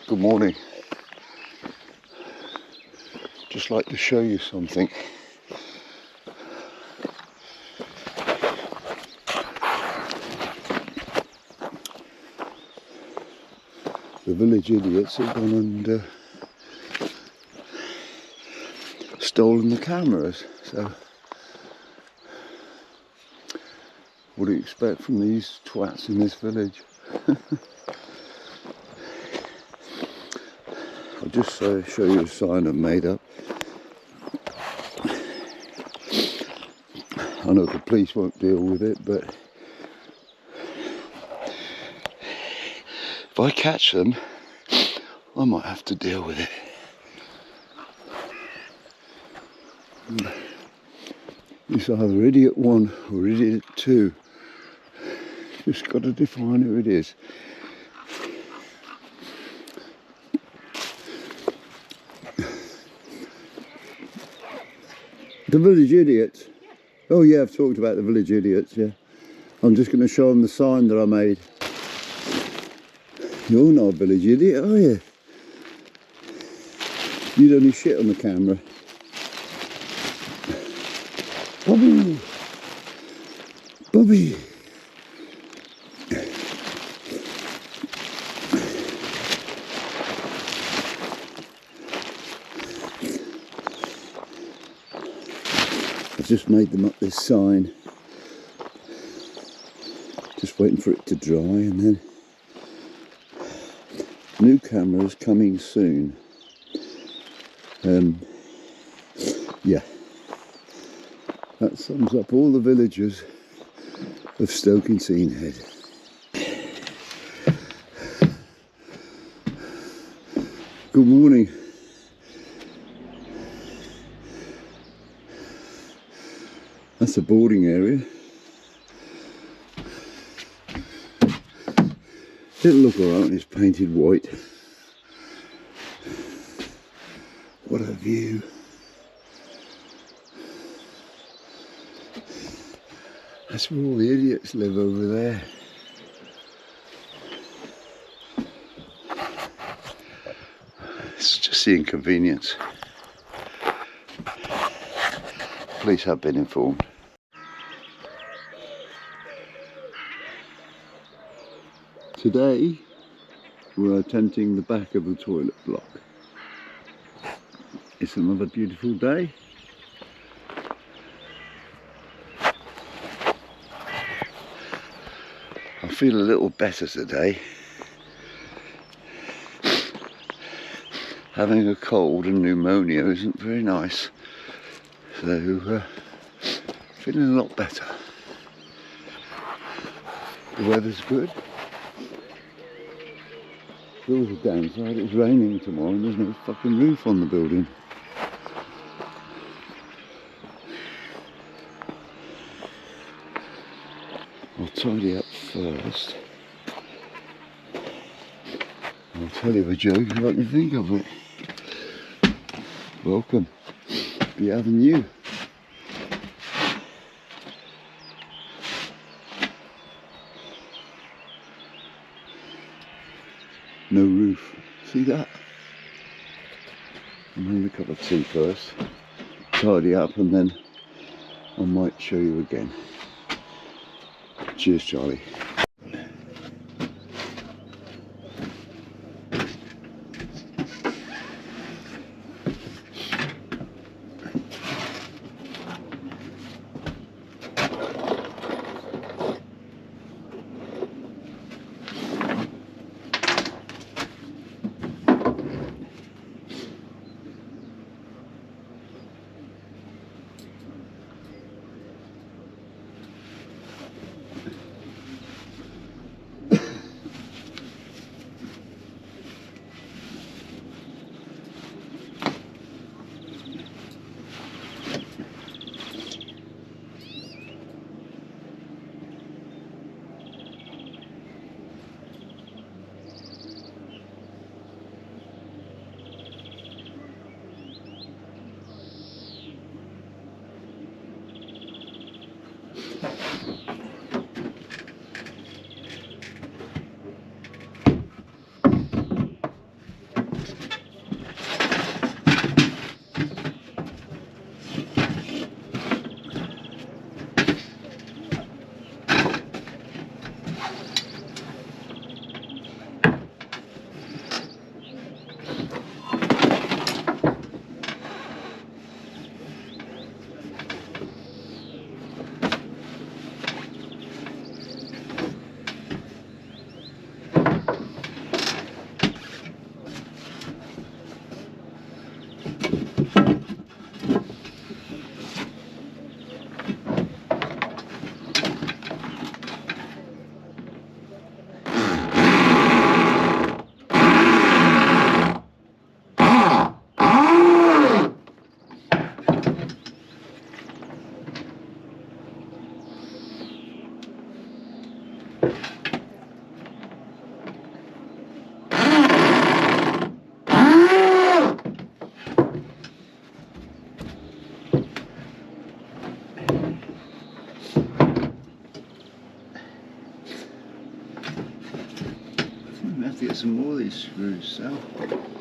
Good morning. Just like to show you something. The village idiots have gone and stolen the cameras. So what do you expect from these twats in this village? I'll just show you a sign I've made up. I know the police won't deal with it, but if I catch them, I might have to deal with it. It's either idiot 1 or idiot 2. Just got to define who it is. The village idiots. Oh yeah, I've talked about the village idiots, yeah. I'm just going to show them the sign that I made. You're not a village idiot, are you? You don't need shit on the camera. Bobby! Bobby! I've just made them up this sign. Just waiting for it to dry, and then new cameras coming soon. Yeah, that sums up all the villagers of Stoke-in-Head. Good morning. That's the boarding area. It'll look alright when it's painted white. What a view. That's where all the idiots live over there. It's just the inconvenience. Police have been informed. Today we're tenting the back of the toilet block. It's another beautiful day. I feel a little better today. Having a cold and pneumonia isn't very nice. So, feeling a lot better. The weather's good. There was a downside, it's raining tomorrow and there's no fucking roof on the building. I'll tidy up first. I'll tell you a joke if I can think of it. Welcome. Be having you. No roof. See that? I'm having a cup of tea first. Tidy up and then I might show you again. Cheers, Charlie. have to get some more of these screws, so.